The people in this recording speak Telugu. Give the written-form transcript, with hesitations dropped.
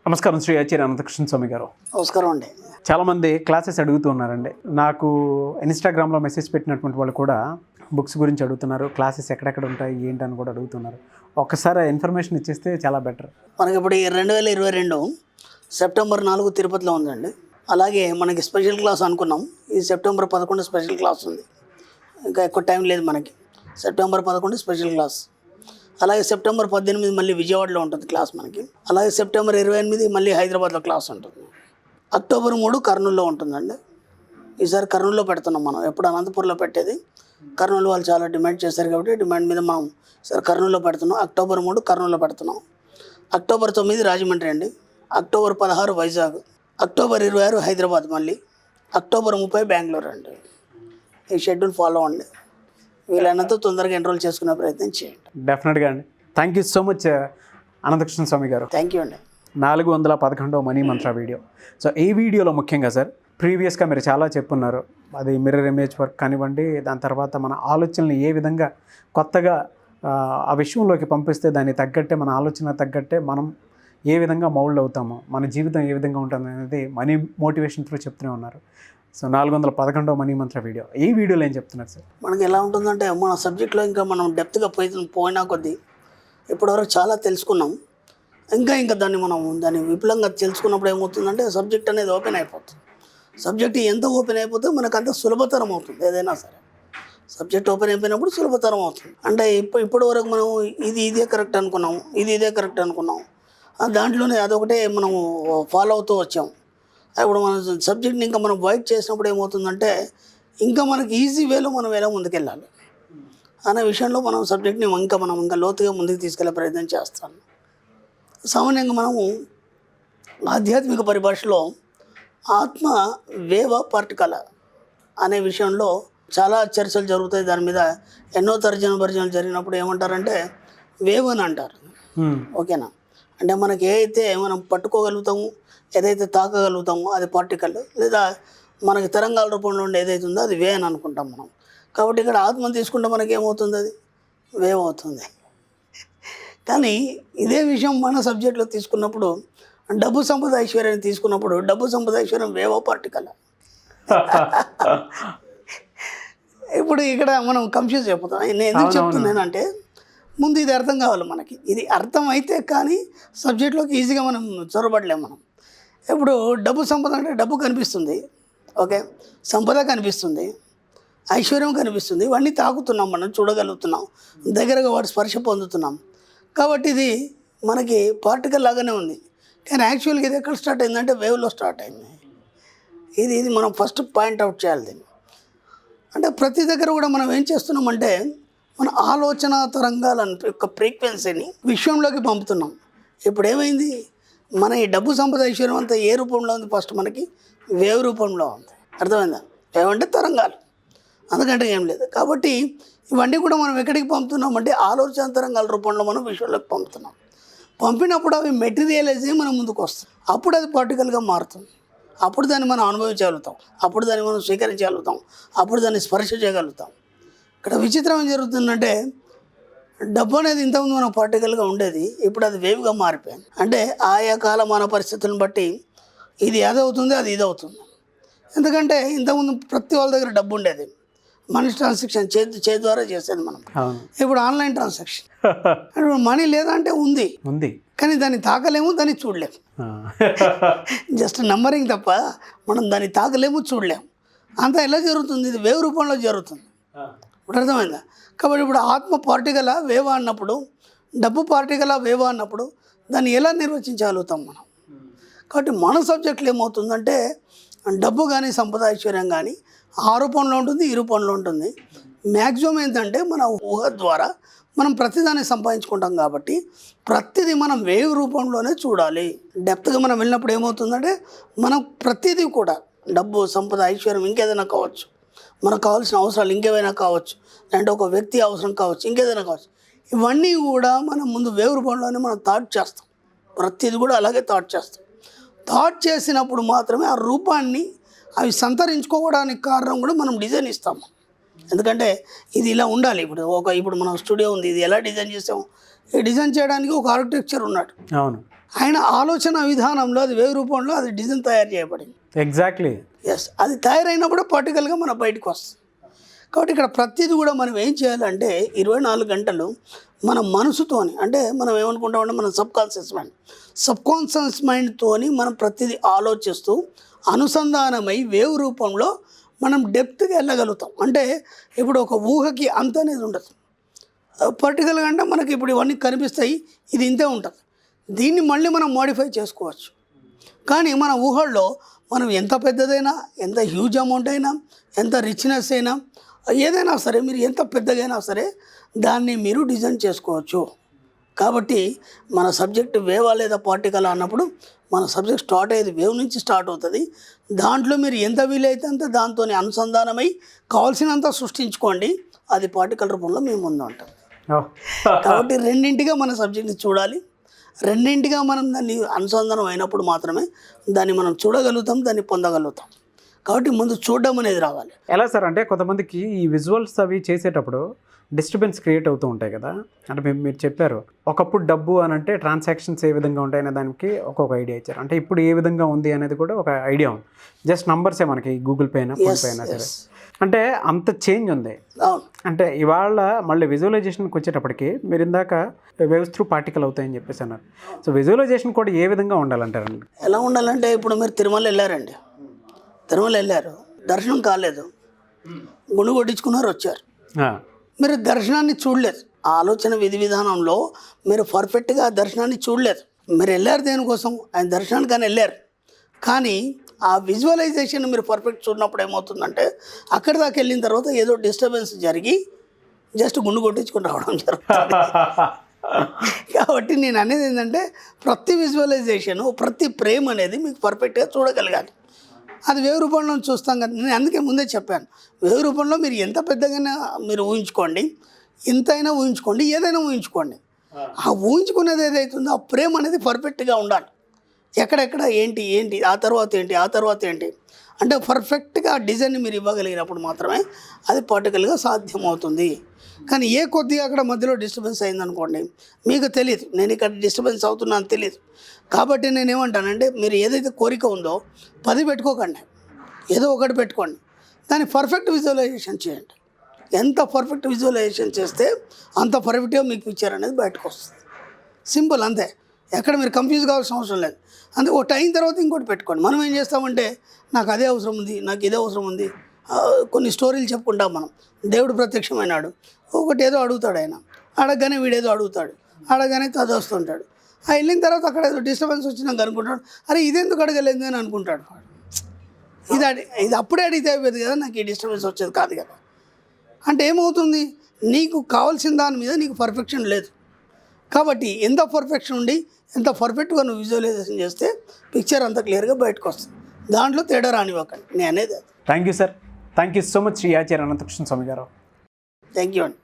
నమస్కారం శ్రీ ఆచార్య అనంతకృష్ణ స్వామి గారు. నమస్కారం అండి. చాలామంది క్లాసెస్ అడుగుతూ ఉన్నారండి. నాకు ఇన్స్టాగ్రామ్లో మెసేజ్ పెట్టినటువంటి వాళ్ళు కూడా బుక్స్ గురించి అడుగుతున్నారు, క్లాసెస్ ఎక్కడెక్కడ ఉంటాయి ఏంటని కూడా అడుగుతున్నారు. ఒక్కసారి ఇన్ఫర్మేషన్ ఇచ్చేస్తే చాలా బెటర్. మనకి ఇప్పుడు 2022 సెప్టెంబర్ 4 తిరుపతిలో ఉందండి. అలాగే మనకి స్పెషల్ క్లాస్ అనుకున్నాం, ఈ సెప్టెంబర్ 11 స్పెషల్ క్లాస్ ఉంది. ఇంకా ఎక్కువ టైం లేదు మనకి. September 11 special class. అలాగే సెప్టెంబర్ 18 మళ్ళీ విజయవాడలో ఉంటుంది క్లాస్ మనకి. అలాగే సెప్టెంబర్ 28 మళ్ళీ హైదరాబాద్లో క్లాస్ ఉంటుంది. అక్టోబర్ 3 కర్నూలులో ఉంటుందండి. ఈసారి కర్నూలులో పెడుతున్నాం మనం. ఎప్పుడు అనంతపూర్లో పెట్టేది, కర్నూలు వాళ్ళు చాలా డిమాండ్ చేశారు కాబట్టి డిమాండ్ మీద మనం ఈసారి కర్నూలులో పెడుతున్నాం. అక్టోబర్ 3 కర్నూలులో పెడుతున్నాం. అక్టోబర్ 9 రాజమండ్రి అండి. అక్టోబర్ 16 వైజాగ్. అక్టోబర్ 26 హైదరాబాద్. మళ్ళీ అక్టోబర్ 30 బెంగళూరు అండి. ఈ షెడ్యూల్ ఫాలో అండి. వీళ్ళనంతా తొందరగా ఎన్రోల్ చేసుకునే ప్రయత్నం చేయండి. డెఫినెట్గా అండి. Thank you so much Anantakrishna Swami గారు. థ్యాంక్ యూ అండి. 411వ మనీ మంత్ర వీడియో. సో ఈ వీడియోలో ముఖ్యంగా సార్, ప్రీవియస్గా మీరు చాలా చెప్పున్నారు. అది మిర్రర్ ఇమేజ్ వర్క్ కానివ్వండి, దాని తర్వాత మన ఆలోచనలు ఏ విధంగా కొత్తగా ఆ విషయంలోకి పంపిస్తే దాన్ని తగ్గట్టే, మన ఆలోచన తగ్గట్టే మనం ఏ విధంగా మౌల్డ్ అవుతామో, మన జీవితం ఏ విధంగా ఉంటుంది అనేది మనీ మోటివేషన్ త్రూ చెప్తూనే ఉన్నారు. So 411వ money mantra video. ఈ వీడియోలో ఏం చెప్తున్నారు సార్? మనకి ఎలా ఉంటుందంటే, మన సబ్జెక్ట్లో ఇంకా మనం డెప్త్గా పోయినా కొద్దీ ఇప్పటివరకు చాలా తెలుసుకున్నాం. ఇంకా దాన్ని విపులంగా తెలుసుకున్నప్పుడు ఏమవుతుందంటే, సబ్జెక్ట్ అనేది ఓపెన్ అయిపోతుంది. సబ్జెక్ట్ ఎంత ఓపెన్ అయిపోతే మనకు అంత సులభతరం అవుతుంది. ఏదైనా సరే సబ్జెక్ట్ ఓపెన్ అయిపోయినప్పుడు సులభతరం అవుతుంది. అంటే ఇప్పటి వరకు మనం ఇదే కరెక్ట్ అనుకున్నాం, ఇదే కరెక్ట్ అనుకున్నాం, దాంట్లోనే అదొకటే మనం ఫాలో అవుతూ వచ్చాం. ఇప్పుడు మన సబ్జెక్ట్ని ఇంకా మనం వైడ్ చేసినప్పుడు ఏమవుతుందంటే, ఇంకా మనకి ఈజీ వేలో మనం ఎలా ముందుకెళ్ళాలి అనే విషయంలో మనం సబ్జెక్ట్ని ఇంకా లోతుగా ముందుకు తీసుకెళ్లే ప్రయత్నం చేస్తాం. సామాన్యంగా మనము ఆధ్యాత్మిక పరిభాషలో ఆత్మ వేవ పార్టికల అనే విషయంలో చాలా చర్చలు జరుగుతాయి. దాని మీద ఎన్నో తర్జనభర్జనలు జరిగినప్పుడు ఏమంటారంటే వేవ్ అని అంటారు. ఓకేనా? అంటే మనకి ఏదైతే మనం పట్టుకోగలుగుతాము, ఏదైతే తాకగలుగుతామో అది పార్టికల్, లేదా మనకి తరంగాల రూపంలో ఉండే ఏదైతే ఉందో అది వే అని అనుకుంటాం మనం. కాబట్టి ఇక్కడ ఆత్మ తీసుకుంటే మనకి ఏమవుతుంది, అది వేవ్ అవుతుంది. కానీ ఇదే విషయం మన సబ్జెక్ట్లో తీసుకున్నప్పుడు, డబ్బు సంపద ఐశ్వర్యాన్ని తీసుకున్నప్పుడు, డబ్బు సంపద ఐశ్వర్యం వేవ పార్టికల్. ఇప్పుడు ఇక్కడ మనం కన్ఫ్యూజ్ అయిపోతాం. నేను ఎందుకు చెప్తున్నానంటే, ముందు ఇది అర్థం కావాలి మనకి. ఇది అర్థం అయితే కానీ సబ్జెక్ట్లోకి ఈజీగా మనం చొరబడలేము మనం. ఇప్పుడు డబ్బు సంపద అంటే డబ్బు కనిపిస్తుంది, ఓకే, సంపద కనిపిస్తుంది, ఐశ్వర్యం కనిపిస్తుంది, ఇవన్నీ తాకుతున్నాం, మనం చూడగలుగుతున్నాం, దగ్గరగా వాటి స్పర్శ పొందుతున్నాం. కాబట్టి ఇది మనకి పార్టికల్ లాగానే ఉంది. కానీ యాక్చువల్గా ఇది ఎక్కడ స్టార్ట్ అయిందంటే వేవ్లో స్టార్ట్ అయింది. ఇది మనం ఫస్ట్ పాయింట్అవుట్ చేయాలి దీన్ని. అంటే ప్రతి దగ్గర కూడా మనం ఏం చేస్తున్నామంటే, మన ఆలోచన తరంగాల యొక్క ఫ్రీక్వెన్సీని విశ్వంలోకి పంపుతున్నాం. ఇప్పుడు ఏమైంది, మన ఈ డబ్బు సంపద ఐశ్వర్యం అంతా ఏ రూపంలో ఉంది? ఫస్ట్ మనకి వేవ్ రూపంలో ఉంది. అర్థమైందా? వేవ్ అంటే తరంగాలు, అందుకంటే ఏం లేదు. కాబట్టి ఇవన్నీ కూడా మనం ఎక్కడికి పంపుతున్నామంటే ఆలోచన తరంగాల రూపంలో మనం విశ్వంలోకి పంపుతున్నాం. పంపినప్పుడు అవి మెటీరియలైజ్ అయ్యి మనం ముందుకు వస్తాం. అప్పుడు అది పార్టికల్గా మారుతుంది. అప్పుడు దాన్ని మనం అనుభవించగలుగుతాం, అప్పుడు దాన్ని మనం స్వీకరించగలుగుతాం, అప్పుడు దాన్ని స్పర్శ చేయగలుగుతాం. ఇక్కడ విచిత్రం ఏం జరుగుతుందంటే, డబ్బు అనేది ఇంతకుముందు మనం పార్టికల్గా ఉండేది, ఇప్పుడు అది వేవ్గా మారిపోయింది. అంటే ఆయా కాలమాన పరిస్థితులను బట్టి ఇది అదవుతుంది, అది ఇది అవుతుంది. ఎందుకంటే ఇంతకుముందు ప్రతి వాళ్ళ దగ్గర డబ్బు ఉండేది, మనీ ట్రాన్సాక్షన్ చేతి ద్వారా చేసేది మనం. ఇప్పుడు ఆన్లైన్ ట్రాన్సాక్షన్. ఇప్పుడు మనీ లేదంటే ఉంది, కానీ దాన్ని తాకలేము, దాన్ని చూడలేము. జస్ట్ నంబరింగ్ తప్ప మనం దాన్ని తాకలేము, చూడలేము. అంతా ఎలా జరుగుతుంది? ఇది వేవ్ రూపంలో జరుగుతుంది. ఇప్పుడు అర్థమైందా? కాబట్టి ఇప్పుడు ఆత్మ పార్టికలా వేవా అన్నప్పుడు, డబ్బు పార్టికలా వేవా అన్నప్పుడు దాన్ని ఎలా నిర్వచించగలుగుతాం మనం? కాబట్టి మన సబ్జెక్టులు ఏమవుతుందంటే, డబ్బు కానీ సంపద ఐశ్వర్యం కానీ ఆ రూపంలో ఉంటుంది, ఈ రూపంలో ఉంటుంది. మ్యాక్సిమం ఏంటంటే మన ఊహ ద్వారా మనం ప్రతిదాన్ని సంపాదించుకుంటాం. కాబట్టి ప్రతిదీ మనం వేవ్ రూపంలోనే చూడాలి. డెప్త్గా మనం వెళ్ళినప్పుడు ఏమవుతుందంటే, మనం ప్రతిదీ కూడా డబ్బు సంపద ఐశ్వర్యం ఇంకేదైనా కావచ్చు, మనకు కావాల్సిన అవసరాలు ఇంకేమైనా కావచ్చు, అంటే ఒక వ్యక్తి అవసరం కావచ్చు, ఇంకేదైనా కావచ్చు, ఇవన్నీ కూడా మనం ముందు వేవ్ రూపంలోనే మనం థాట్ చేస్తాం. ప్రతిదీ కూడా అలాగే థాట్ చేస్తాం. థాట్ చేసినప్పుడు మాత్రమే ఆ రూపాన్ని అవి సంతరించుకోవడానికి కారణం కూడా మనం డిజైన్ ఇస్తాము. ఎందుకంటే ఇది ఇలా ఉండాలి. ఇప్పుడు మన స్టూడియో ఉంది, ఇది ఎలా డిజైన్ చేస్తాము? ఈ డిజైన్ చేయడానికి ఒక ఆర్కిటెక్చర్ ఉన్నాడు. అవును. ఆయన ఆలోచన విధానంలో అది వేవ్ రూపంలో అది డిజైన్ తయారు చేయబడింది. ఎగ్జాక్ట్లీ. ఎస్, అది తయారైనప్పుడు పర్టికల్గా మన బయటకు వస్తుంది. కాబట్టి ఇక్కడ ప్రతిదీ కూడా మనం ఏం చేయాలంటే 24 గంటలు మన మనసుతోని, అంటే మనం ఏమనుకుంటామంటే మన సబ్ కాన్షియస్ మైండ్తోని మనం ప్రతిదీ ఆలోచిస్తూ అనుసంధానమై వేవ్ రూపంలో మనం డెప్త్గా వెళ్ళగలుగుతాం. అంటే ఇప్పుడు ఒక ఊహకి అంత అనేది ఉండదు. పర్టికల్గా అంటే మనకి ఇప్పుడు ఇవన్నీ కనిపిస్తాయి, ఇది ఇంతే ఉంటుంది. దీన్ని మళ్ళీ మనం మోడిఫై చేసుకోవచ్చు. కానీ మన ఊహల్లో మనం ఎంత పెద్దదైనా, ఎంత హ్యూజ్ అమౌంట్ అయినా, ఎంత రిచ్నెస్ అయినా, ఏదైనా సరే మీరు ఎంత పెద్దగైనా సరే దాన్ని మీరు డిజైన్ చేసుకోవచ్చు. కాబట్టి మన సబ్జెక్ట్ వేవా లేదా పార్టికల్ అన్నప్పుడు మన సబ్జెక్ట్ స్టార్ట్ అయ్యేది వేవ్ నుంచి స్టార్ట్ అవుతుంది. దాంట్లో మీరు ఎంత వీలైతే అంత దాంతో అనుసంధానమై కావాల్సినంత సృష్టించుకోండి. అది పార్టికల్ రూపంలో మేము ముందు ఉంటాం. కాబట్టి రెండింటిగా మన సబ్జెక్ట్ని చూడాలి. రెండింటిగా మనం దాన్ని అనుసంధానం అయినప్పుడు మాత్రమే దాన్ని మనం చూడగలుగుతాం, దాన్ని పొందగలుగుతాం. కాబట్టి ముందు చూడడం అనేది రావాలి. ఎలా సార్ అంటే కొంతమందికి ఈ విజువల్స్ అవి చేసేటప్పుడు డిస్టర్బెన్స్ క్రియేట్ అవుతూ ఉంటాయి కదా. అంటే మీరు చెప్పారు ఒకప్పుడు డబ్బు అని అంటే ట్రాన్సాక్షన్స్ ఏ విధంగా ఉంటాయనే దానికి ఒక్కొక్క ఐడియా ఇచ్చారు. అంటే ఇప్పుడు ఏ విధంగా ఉంది అనేది కూడా ఒక ఐడియా ఉంది. జస్ట్ నంబర్సే మనకి గూగుల్ పే అయినా ఫోన్ పే అయినా సరే. అంటే అంత చేంజ్ ఉంది. అంటే ఇవాళ మళ్ళీ విజువలైజేషన్కి వచ్చేటప్పటికి మీరు ఇందాక వేవ్స్ త్రూ పార్టికల్ అవుతాయని చెప్పేసి అన్నారు. సో విజువలైజేషన్ కూడా ఏ విధంగా ఉండాలంటారండి? ఎలా ఉండాలంటే ఇప్పుడు మీరు తిరుమల వెళ్ళారండి, తిరుమల వెళ్ళారు, దర్శనం కాలేదు, గుండు కొట్టించుకున్నారు, వచ్చారు. మీరు దర్శనాన్ని చూడలేదు. ఆలోచన విధి విధానంలో మీరు పర్ఫెక్ట్గా దర్శనాన్ని చూడలేదు. మీరు వెళ్ళారు దేనికోసం, ఆయన దర్శనానికి అని వెళ్ళారు. కానీ ఆ విజువలైజేషన్ మీరు పర్ఫెక్ట్ చూడనప్పుడు ఏమవుతుందంటే అక్కడి దాకా వెళ్ళిన తర్వాత ఏదో డిస్టర్బెన్స్ జరిగి జస్ట్ గుండు కొట్టించుకుని రావడం జరుగుతుంది. కాబట్టి నేను అనేది ఏంటంటే ప్రతి విజువలైజేషను, ప్రతి ప్రేమ అనేది మీకు పర్ఫెక్ట్గా చూడగలగాలి. అది వేవ్ రూపంలో చూస్తాం కదా. నేను అందుకే ముందే చెప్పాను, వేవ్ రూపంలో మీరు ఎంత పెద్దగా మీరు ఊహించుకోండి, ఎంతైనా ఊహించుకోండి, ఏదైనా ఊహించుకోండి. ఆ ఊహించుకునేది ఏదైతుందో ఆ ప్రేమ అనేది పర్ఫెక్ట్గా ఉండాలి. ఎక్కడెక్కడ ఏంటి ఏంటి ఆ తర్వాత ఏంటి అంటే పర్ఫెక్ట్గా డిజైన్ మీరు ఇవ్వగలిగినప్పుడు మాత్రమే అది పార్టికల్గా సాధ్యమవుతుంది. కానీ ఏ కొద్దిగా అక్కడ మధ్యలో డిస్టర్బెన్స్ అయిందనుకోండి, మీకు తెలియదు నేను ఇక్కడ డిస్టర్బెన్స్ అవుతున్నాను తెలియదు. కాబట్టి నేను ఏమంటానంటే మీరు ఏదైతే కోరిక ఉందో 10 పెట్టుకోకండి, ఏదో ఒకటి పెట్టుకోండి. దాన్ని పర్ఫెక్ట్ విజువలైజేషన్ చేయండి. ఎంత పర్ఫెక్ట్ విజువలైజేషన్ చేస్తే అంత పర్ఫెక్ట్గా మీకు పిక్చర్ అనేది బయటకు వస్తుంది. సింపుల్, అంతే. ఎక్కడ మీరు కన్ఫ్యూజ్ కావాల్సిన అవసరం లేదు. అందుకే ఒక టైం తర్వాత ఇంకోటి పెట్టుకోండి. మనం ఏం చేస్తామంటే నాకు అదే అవసరం ఉంది, నాకు ఇదే అవసరం ఉంది, కొన్ని స్టోరీలు చెప్పుకుంటాం మనం. దేవుడు ప్రత్యక్షమైనాడు, ఒకటి ఏదో అడుగుతాడు, ఆయన అడగగానే వీడేదో అడుగుతాడు, అడగగానే చదువుతుంటాడు. వెళ్ళిన తర్వాత అక్కడ ఏదో డిస్టర్బెన్స్ వచ్చినాక అనుకుంటాడు, అరే ఇదెందుకు అడగలేదు అని అనుకుంటాడు. ఇది అప్పుడే అడిగితే అయిపోయింది కదా, నాకు ఈ డిస్టర్బెన్స్ వచ్చేది కాదు కదా. అంటే ఏమవుతుంది, నీకు కావాల్సిన దాని మీద నీకు పర్ఫెక్షన్ లేదు. కాబట్టి ఎంత పర్ఫెక్షన్ ఉండి ఎంత పర్ఫెక్ట్గా నువ్వు విజువలైజేషన్ చేస్తే పిక్చర్ అంత క్లియర్గా బయటకు వస్తుంది. దాంట్లో తేడా రానివ్వకండి, నేను అనేది. Thank you sir, thank you so much Shri Acharya Anantakrishna Swami గారు. థ్యాంక్ యూ అండి.